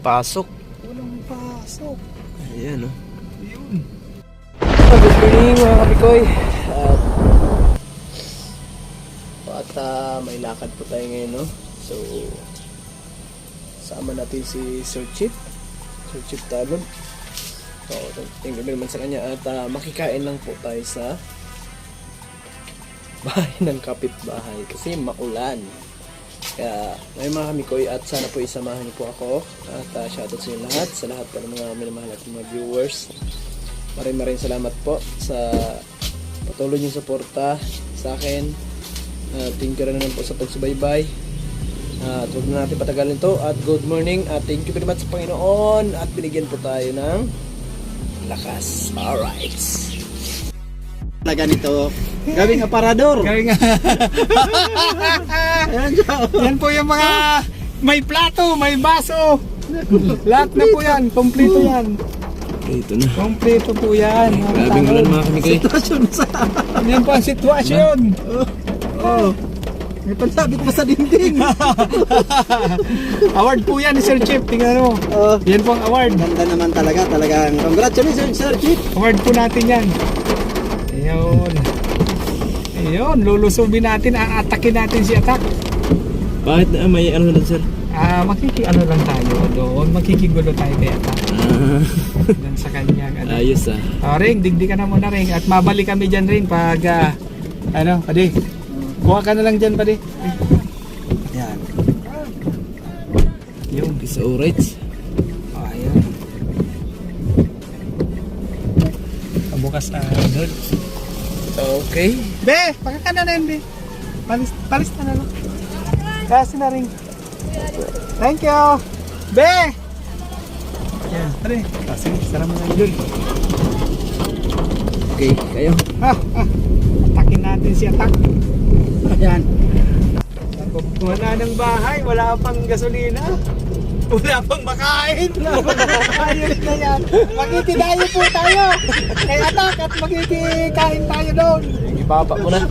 pasok. Walang pasok. Ayan, oh. Yun. Good morning mga kapikoy. At may lakad po tayo ngayon, no? So, sama natin si Sir Chip. Sir Chip Talon. So, thank you very much sa kanya. At makikain lang po tayo sa bahay ng kapitbahay kasi maulan. Kaya ngayon mga kamikoy, at sana po isamahan niyo po ako. At shoutout sa inyo lahat, sa lahat po ng mga minamahal at mga viewers. Maraming salamat po sa patuloy niyong suporta sa akin. Thank you rin naman po sa pagsubaybay. At huwag na natin patagalin to. At good morning at thank you very much sa Panginoon. At binigyan po tayo ng lakas. Alright. Talaga nito, gawing aparador. Gawing yan po yung mga may plato, may baso. Lahat na po yan. Kompleto yan. Ito na. Kompleto po yan. Grabing ulan mga kamikoy. Sitwasyon sa... Yan po ang sitwasyon. Oh. May pansabit pa sa dingding. Award po yan ni Sir Chip. Tingnan mo. Yan po ang award. Ganda naman talaga. Talagang congratulations Sir Chip. Award po natin yan. Ayun. Ayun. Lulusubin natin. Aatakin natin si Atak. Bakit na may ano na sir? Makiki-ano lang tayo doon. Makikigulo tayo kay Atak. Doon sa kanya. Ayos Ring, digdi ka na muna Ring. At mabalik kami dyan Ring pag padi. Kuha ka na lang dyan padi. Yan. Yung Isa orange. Ayan. Bukas na doon. Okay. Be, pakaka na rin Be. Palis na lang. Kasi na Ring. Thank you. Be! Yan, pare. Kasi, sarap mo na yun. Okay, kayo. Atakin natin si Atak. Ayan. Wala ng bahay, wala pang gasolina. Wala pang makain. Ayun na yan. Magkitidayo po tayo. Kay Atak at magkikain tayo doon. Ibaba mo na.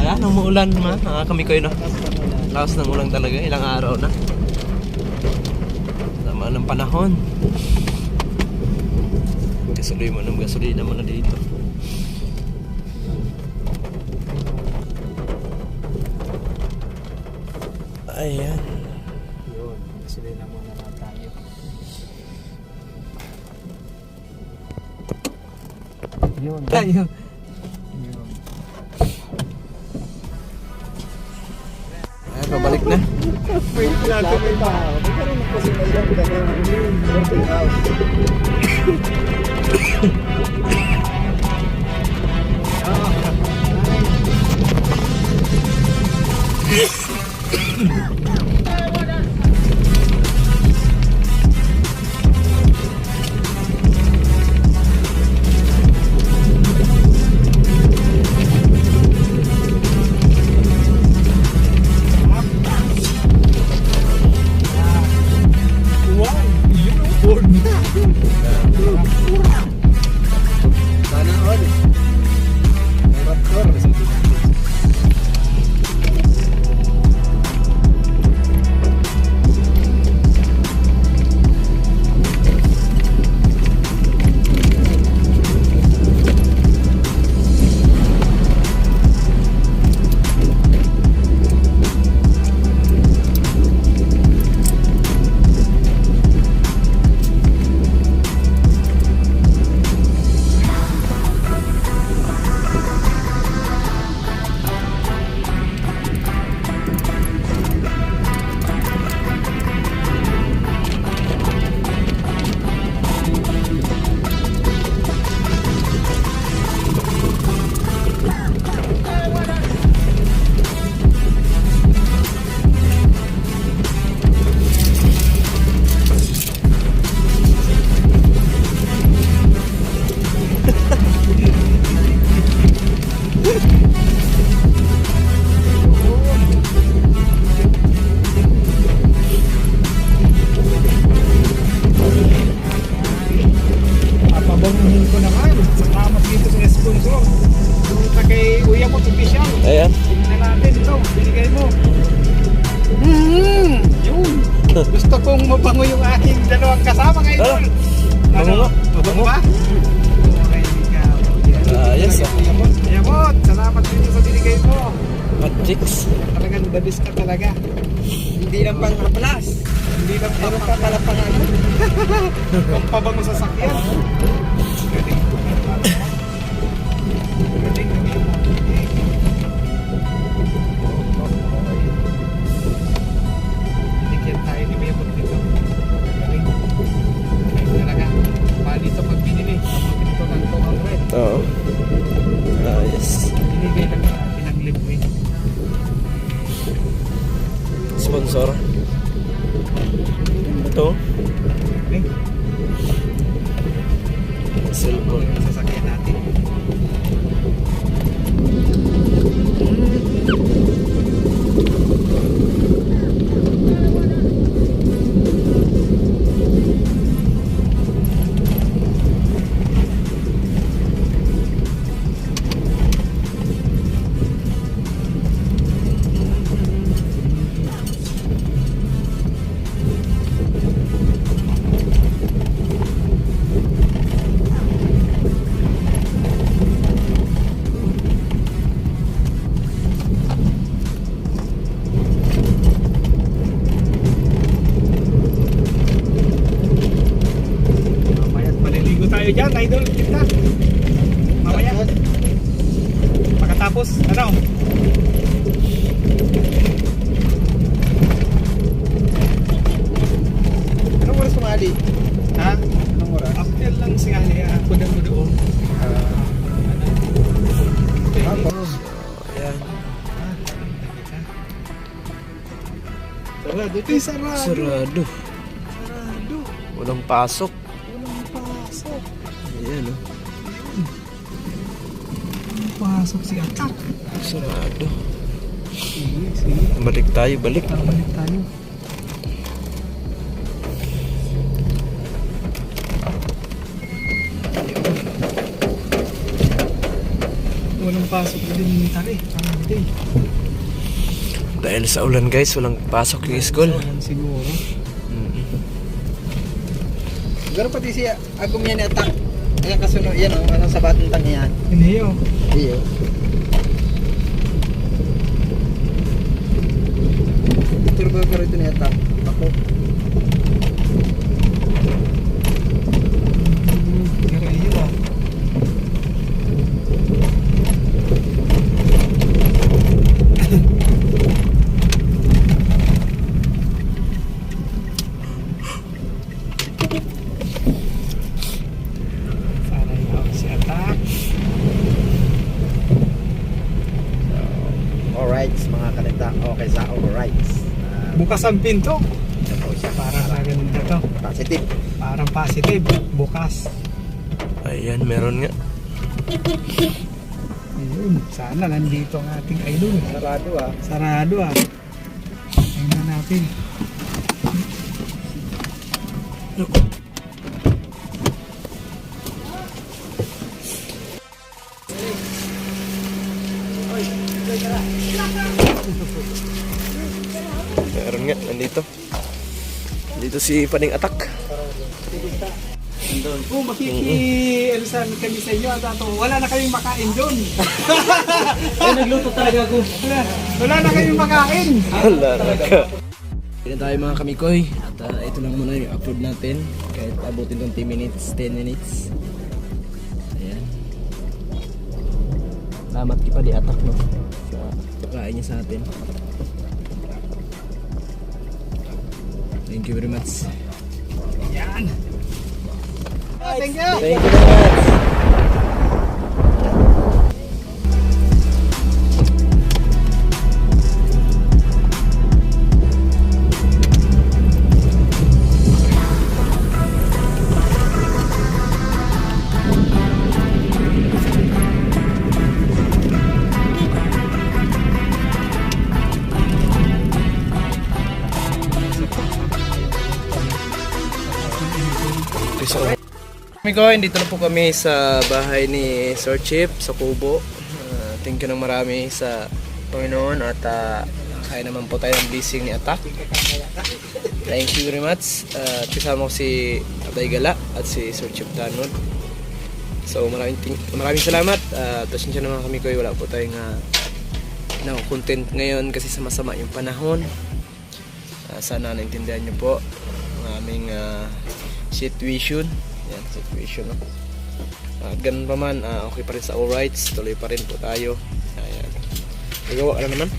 Ayan, umuulan naman. Kamikoy no. Lakas ng ulan talaga. Ilang araw na. Tama ng panahon. Gasolina mo na dito. Ayan. Yun, gasolina muna na tayo. Yun. Ayun. Ayan, pabalik na. Wait lang, may tao. Hindi ka rin nagpasimalihan. Working house. Sana all. Ayan. Tingnan natin ito, binigay mo. Yun. Gusto kong mabango yung aking dalawang kasama ngayon. Tara. Bango nga. Mabango ba? Okay, ikaw. Yes. Yamot, salamat din sa binigay mo. Patrick's. Talagang dabis ka talaga. Hindi lang pang haplas. Hindi lang Meron pa pala pang ano. pang pabango sa sakyan. Galing kami yung binigyan tayo ni Mayabot dito. Galing. Galing talaga. Mahal dito pag binili. Kapag dito ng 200. Oo. Yes. Binigay lang na pinaglip mo yun. Sponsor. Ito. Galing. Cellphone. Yung sasakyan natin. Mamaya maliligo tayo dyan, idol kita. Mamaya. Pagkatapos, ano? Anong oras sumali? Ha? Anong oras? After lang si Ali, kudan mo doon. Ako. Ayan. Sarado. Ito yung sarado. Sarado. Sarado. Walang pasok. Walang pasok. Ayan oh. Walang pasok si Atak. Sarado. Sige, sige. Balik tayo, balik. Balik tayo. Walang pasok din ni Tari. Hindi. Dahil sa ulan guys, walang pasok yung school. Walang siguro. Siguro pati si Agum yan atak. Ayan kasunod yan oh. Anong sabatang tang yan. Hindi yun. Iyo. Turbo pero ito ni atak. Ako. Pero iyo ah. Sana yun si Atak. Alright mga kanita. Okay sa alright. Bukas ang pinto. Ito po siya. Para sa ganun to. Positive. Parang positive. Bukas. Ayan, meron nga. Ayun. Sana nandito ang ating idol. Sarado ah. Sarado ah. Tingnan natin. Meron nga, nandito. Dito si Paning Atak. Oh, ano sa kami sa inyo at ato, wala na kaming makain doon. Ay, nagluto talaga ako. Wala na kaming makain. Hala, naka. Yan tayo mga kamikoy. At ito lang muna yung upload natin. Kahit abutin 20 minutes, 10 minutes. Ayan. Salamat kipa di atak no. Sa pagkain niya sa atin. Thank you very much. Yan. Thank you. Thank you very much. Kamikoy, dito na po kami sa bahay ni Sir Chip sa Kubo. Thank you ng marami sa Panginoon at kaya naman po tayo ng blessing ni Atak. Thank you very much. At kasama ko si Atay Gala at si Sir Chip Tanod. So maraming salamat. Pasensya naman kami ko, wala po tayong content ngayon kasi sama-sama yung panahon. Sana naintindihan nyo po ang aming situation. Yan, situation. No? Ganun pa man, okay pa rin sa alrights. Tuloy pa rin po tayo. Ayan. Gagawa ka na naman?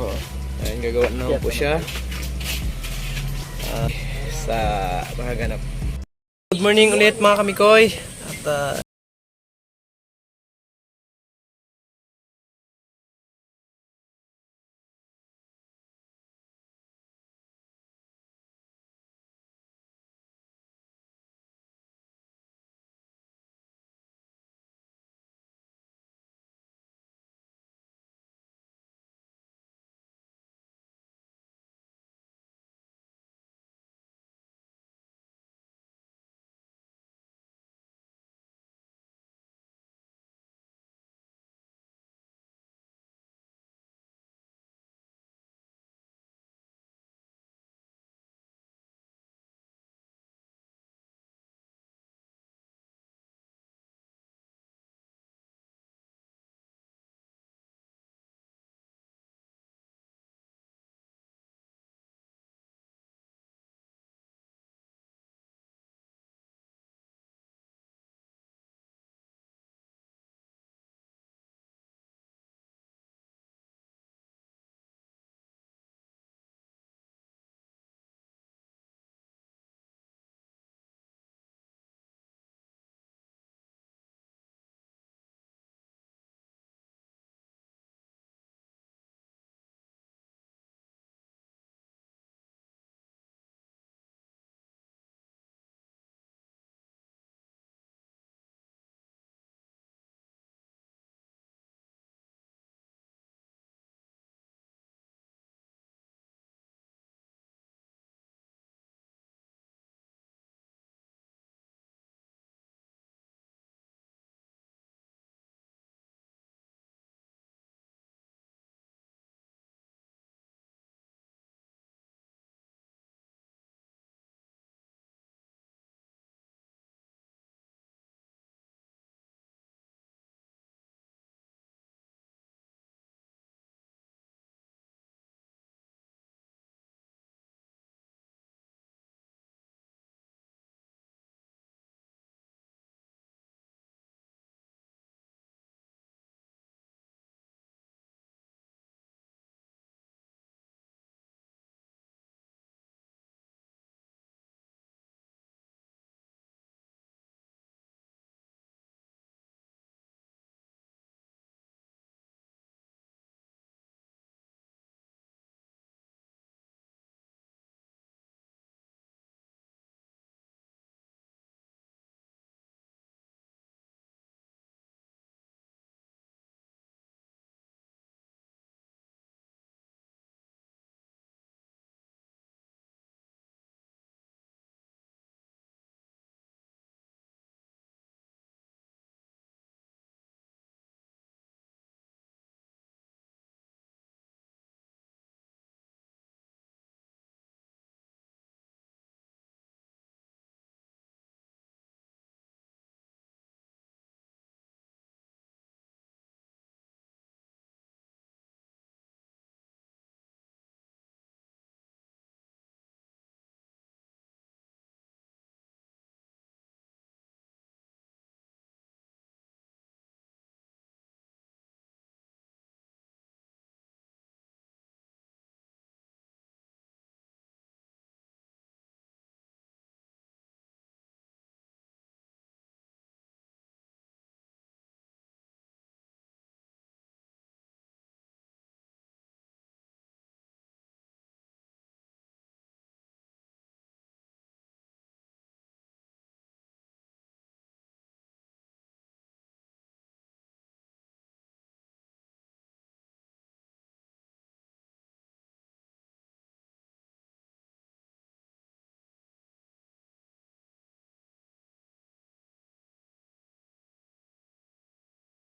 Oo. Ayan, gagawa na naman po siya. Sa mga ganap. Good morning ulit mga kamikoy. At